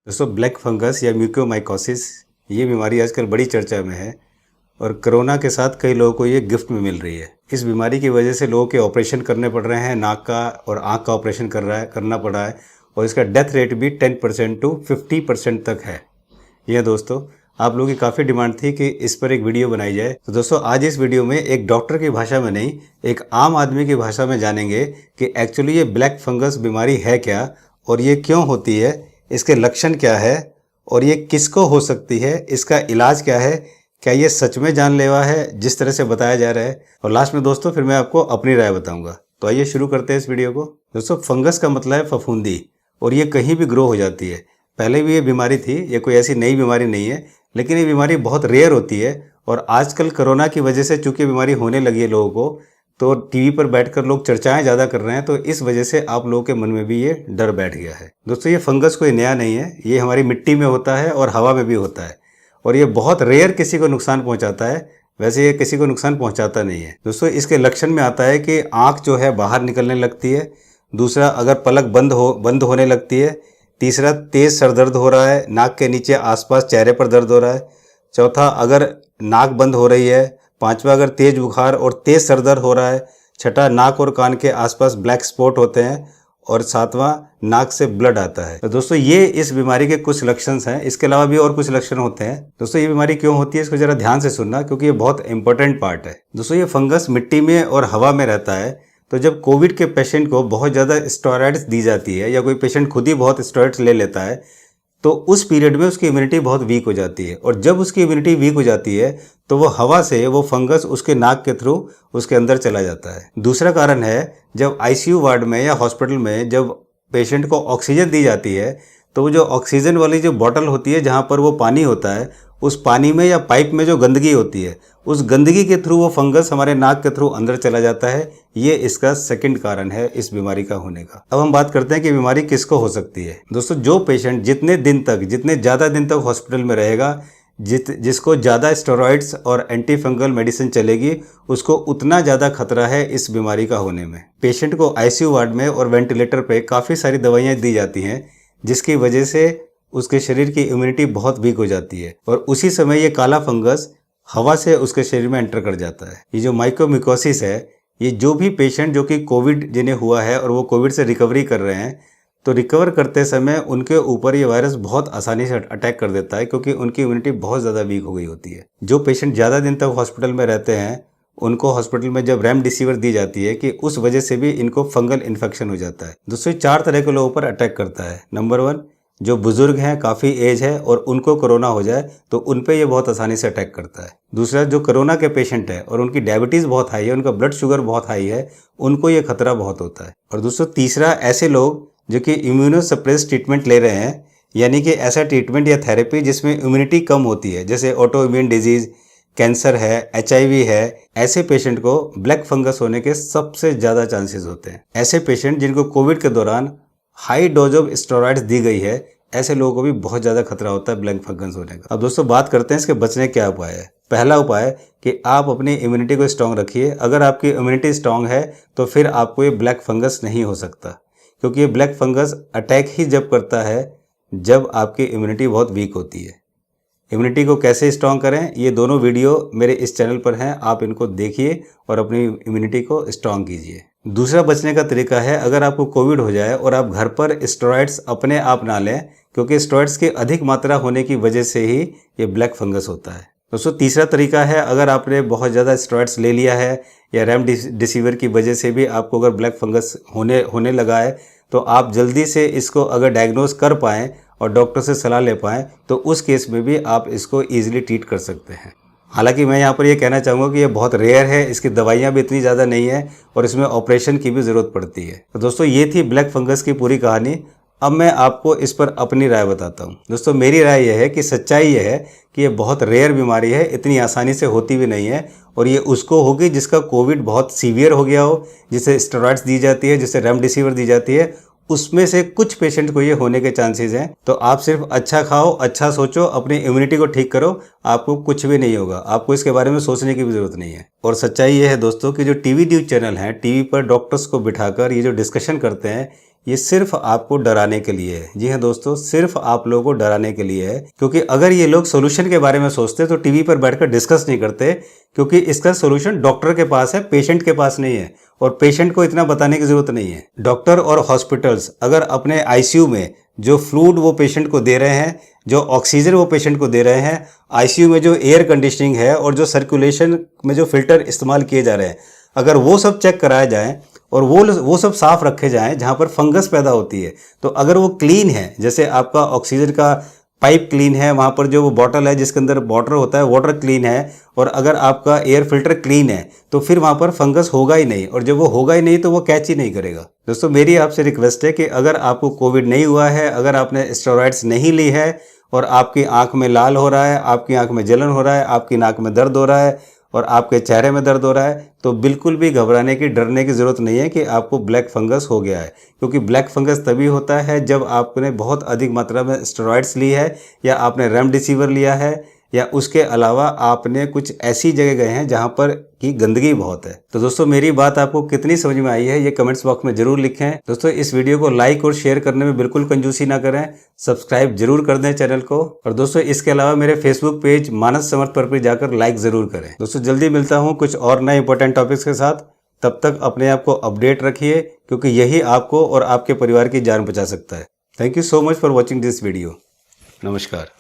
दोस्तों black fungus या mucormycosis ये बीमारी आजकल बड़ी चर्चा में है और कोरोना के साथ कई लोगों को ये गिफ्ट में मिल रही है। इस बीमारी की वजह से लोगों के ऑपरेशन करने पड़ रहे हैं, नाक का और आँख का ऑपरेशन करना पड़ रहा है और इसका डेथ रेट भी 10% to 50% तक है। यह दोस्तों आप लोगों की काफ़ी डिमांड थी कि इस पर एक वीडियो बनाई जाए। तो दोस्तों आज इस वीडियो में एक डॉक्टर की भाषा में नहीं, एक आम आदमी की भाषा में जानेंगे कि एक्चुअली ये ब्लैक फंगस बीमारी है क्या और ये क्यों होती है, इसके लक्षण क्या है और ये किसको हो सकती है, इसका इलाज क्या है, क्या ये सच में जानलेवा है जिस तरह से बताया जा रहा है। और लास्ट में दोस्तों फिर मैं आपको अपनी राय बताऊंगा। तो आइए शुरू करते हैं इस वीडियो को। दोस्तों फंगस का मतलब है फफूंदी और ये कहीं भी ग्रो हो जाती है। पहले भी ये बीमारी थी, ये कोई ऐसी नई बीमारी नहीं है, लेकिन ये बीमारी बहुत रेयर होती है और आजकल कोरोना की वजह से चूंकि बीमारी होने लगी है लोगों को, तो टीवी पर बैठकर लोग चर्चाएं ज़्यादा कर रहे हैं, तो इस वजह से आप लोगों के मन में भी ये डर बैठ गया है। दोस्तों ये फंगस कोई नया नहीं है, ये हमारी मिट्टी में होता है और हवा में भी होता है और ये बहुत रेयर किसी को नुकसान पहुंचाता है। वैसे ये किसी को नुकसान पहुंचाता नहीं है। दोस्तों इसके लक्षण में आता है कि आँख जो है बाहर निकलने लगती है, दूसरा अगर पलक बंद होने लगती है, तीसरा तेज़ सर दर्द हो रहा है, नाक के नीचे आसपास चेहरे पर दर्द हो रहा है, चौथा अगर नाक बंद हो रही है, पांचवा अगर तेज बुखार और तेज सर दर्द हो रहा है, छठा नाक और कान के आसपास ब्लैक स्पॉट होते हैं और सातवां नाक से ब्लड आता है। तो दोस्तों ये इस बीमारी के कुछ लक्षण हैं। इसके अलावा भी और कुछ लक्षण होते हैं। दोस्तों ये बीमारी क्यों होती है इसको जरा ध्यान से सुनना, क्योंकि ये बहुत इंपॉर्टेंट पार्ट है। दोस्तों ये फंगस मिट्टी में और हवा में रहता है। तो जब कोविड के पेशेंट को बहुत ज़्यादा स्टेरॉइड्स दी जाती है या कोई पेशेंट खुद ही बहुत स्टेरॉइड्स ले लेता है, तो उस पीरियड में उसकी इम्यूनिटी बहुत वीक हो जाती है और जब उसकी इम्यूनिटी वीक हो जाती है तो वो हवा से वो फंगस उसके नाक के थ्रू उसके अंदर चला जाता है। दूसरा कारण है जब आईसीयू वार्ड में या हॉस्पिटल में जब पेशेंट को ऑक्सीजन दी जाती है, तो वो जो ऑक्सीजन वाली जो बॉटल होती है जहाँ पर वो पानी होता है, उस पानी में या पाइप में जो गंदगी होती है, उस गंदगी के थ्रू वो फंगस हमारे नाक के थ्रू अंदर चला जाता है। ये इसका सेकंड कारण है इस बीमारी का होने का। अब हम बात करते हैं कि बीमारी किसको हो सकती है। दोस्तों जो पेशेंट जितने ज़्यादा दिन तक हॉस्पिटल में रहेगा, जिसको ज़्यादा स्टेरॉइड्स और एंटी फंगल मेडिसिन चलेगी, उसको उतना ज़्यादा खतरा है इस बीमारी का होने में। पेशेंट को आईसीयू वार्ड में और वेंटिलेटर पे काफ़ी सारी दवाइयाँ दी जाती हैं, जिसकी वजह से उसके शरीर की इम्यूनिटी बहुत वीक हो जाती है और उसी समय ये काला फंगस हवा से उसके शरीर में एंटर कर जाता है। ये जो माइकोमिकोसिस है, ये जो भी पेशेंट जो कि कोविड जिन्हें हुआ है और वो कोविड से रिकवरी कर रहे हैं, तो रिकवर करते समय उनके ऊपर ये वायरस बहुत आसानी से अटैक कर देता है, क्योंकि उनकी इम्यूनिटी बहुत ज़्यादा वीक हो गई होती है। जो पेशेंट ज़्यादा दिन तक हॉस्पिटल में रहते हैं, उनको हॉस्पिटल में जब रेमडेसिविर दी जाती है कि उस वजह से भी इनको फंगल इन्फेक्शन हो जाता है। दूसरे 4 तरह के लोगों पर अटैक करता है। नंबर 1, जो बुजुर्ग हैं, काफ़ी एज है और उनको कोरोना हो जाए तो उन पे ये बहुत आसानी से अटैक करता है। दूसरा, जो कोरोना के पेशेंट है और उनकी डायबिटीज़ बहुत हाई है, उनका ब्लड शुगर बहुत हाई है, उनको ये खतरा बहुत होता है। और दोस्तों तीसरा, ऐसे लोग जो कि इम्यूनोसप्रेस ट्रीटमेंट ले रहे हैं, यानी कि ऐसा ट्रीटमेंट या थेरेपी जिसमें इम्यूनिटी कम होती है, जैसे ऑटो इम्यून डिजीज़, कैंसर है, HIV है, ऐसे पेशेंट को ब्लैक फंगस होने के सबसे ज़्यादा चांसेस होते हैं। ऐसे पेशेंट जिनको कोविड के दौरान हाई डोज ऑफ स्टेरॉइड्स दी गई है, ऐसे लोगों को भी बहुत ज़्यादा खतरा होता है ब्लैक फंगस होने का। अब दोस्तों बात करते हैं इसके बचने क्या उपाय है। पहला उपाय कि आप अपनी इम्यूनिटी को स्ट्रॉन्ग रखिए। अगर आपकी इम्यूनिटी स्ट्रॉन्ग है तो फिर आपको ये ब्लैक फंगस नहीं हो सकता, क्योंकि ये ब्लैक फंगस अटैक ही जब करता है जब आपकी इम्यूनिटी बहुत वीक होती है। इम्यूनिटी को कैसे स्ट्रॉन्ग करें, ये दोनों वीडियो मेरे इस चैनल पर हैं, आप इनको देखिए और अपनी इम्यूनिटी को स्ट्रॉन्ग कीजिए। दूसरा बचने का तरीका है, अगर आपको कोविड हो जाए और आप घर पर स्टेरॉइड्स अपने आप ना लें, क्योंकि स्टेरॉइड्स की अधिक मात्रा होने की वजह से ही ये ब्लैक फंगस होता है। दोस्तों तीसरा तरीका है, अगर आपने बहुत ज़्यादा स्टेरॉइड्स ले लिया है या रेमडेसिविर की वजह से भी आपको अगर ब्लैक फंगस होने लगा है, तो आप जल्दी से इसको अगर डायग्नोज कर पाएँ और डॉक्टर से सलाह ले पाएँ, तो उस केस में भी आप इसको ईजिली ट्रीट कर सकते हैं। हालांकि मैं यहाँ पर ये कहना चाहूँगा कि ये बहुत रेयर है, इसकी दवाइयाँ भी इतनी ज़्यादा नहीं है और इसमें ऑपरेशन की भी ज़रूरत पड़ती है। तो दोस्तों ये थी ब्लैक फंगस की पूरी कहानी। अब मैं आपको इस पर अपनी राय बताता हूँ। दोस्तों मेरी राय यह है कि सच्चाई यह है कि ये बहुत रेयर बीमारी है, इतनी आसानी से होती भी नहीं है और ये उसको होगी जिसका कोविड बहुत सीवियर हो गया हो, जिसे स्टेरॉइड्स दी जाती है, जिसे रेमडेसिविर दी जाती है, उसमें से कुछ पेशेंट को ये होने के चांसेस हैं। तो आप सिर्फ अच्छा खाओ, अच्छा सोचो, अपनी इम्यूनिटी को ठीक करो, आपको कुछ भी नहीं होगा। आपको इसके बारे में सोचने की भी जरूरत नहीं है। और सच्चाई ये है दोस्तों कि जो टीवी न्यूज़ चैनल हैं, टीवी पर डॉक्टर्स को बिठाकर ये जो डिस्कशन करते हैं, ये सिर्फ आपको डराने के लिए है। जी हाँ दोस्तों, सिर्फ आप लोगों को डराने के लिए है, क्योंकि अगर ये लोग सोल्यूशन के बारे में सोचते तो टीवी पर बैठकर डिस्कस नहीं करते, क्योंकि इसका सोल्यूशन डॉक्टर के पास है, पेशेंट के पास नहीं है, और पेशेंट को इतना बताने की जरूरत नहीं है। डॉक्टर और हॉस्पिटल्स अगर अपने आईसीयू में जो फ्लूइड वो पेशेंट को दे रहे हैं, जो ऑक्सीजन वो पेशेंट को दे रहे हैं, आईसीयू में जो एयर कंडीशनिंग है और जो सर्कुलेशन में जो फिल्टर इस्तेमाल किए जा रहे हैं, अगर वो सब चेक कराया जाए और वो सब साफ रखे जाएं जहां पर फंगस पैदा होती है, तो अगर वो क्लीन है, जैसे आपका ऑक्सीजन का पाइप क्लीन है, वहां पर जो वो बॉटल है जिसके अंदर वाटर होता है, वाटर क्लीन है, और अगर आपका एयर फिल्टर क्लीन है, तो फिर वहां पर फंगस होगा ही नहीं, और जब वो होगा ही नहीं तो वो कैच ही नहीं करेगा। दोस्तों मेरी आपसे रिक्वेस्ट है कि अगर आपको कोविड नहीं हुआ है, अगर आपने स्टेरॉइड्स नहीं ली है और आपकी आंख में लाल हो रहा है, आपकी आंख में जलन हो रहा है, आपकी नाक में दर्द हो रहा है और आपके चेहरे में दर्द हो रहा है, तो बिल्कुल भी घबराने की, डरने की ज़रूरत नहीं है कि आपको ब्लैक फंगस हो गया है। क्योंकि ब्लैक फंगस तभी होता है जब आपने बहुत अधिक मात्रा में स्टेरॉइड्स ली है, या आपने रेमडेसिविर लिया है, या उसके अलावा आपने कुछ ऐसी जगह गए हैं जहां पर की गंदगी बहुत है। तो दोस्तों मेरी बात आपको कितनी समझ में आई है ये कमेंट्स बॉक्स में जरूर लिखें। दोस्तों इस वीडियो को लाइक और शेयर करने में बिल्कुल कंजूसी ना करें, सब्सक्राइब जरूर कर दें चैनल को, और दोस्तों इसके अलावा मेरे फेसबुक पेज मानस समर्थ पर जाकर लाइक जरूर करें। दोस्तों जल्दी मिलता हूँ कुछ और नए इंपॉर्टेंट टॉपिक्स के साथ, तब तक अपने आप को अपडेट रखिए, क्योंकि यही आपको और आपके परिवार की जान बचा सकता है। Thank you so much for watching this video. नमस्कार।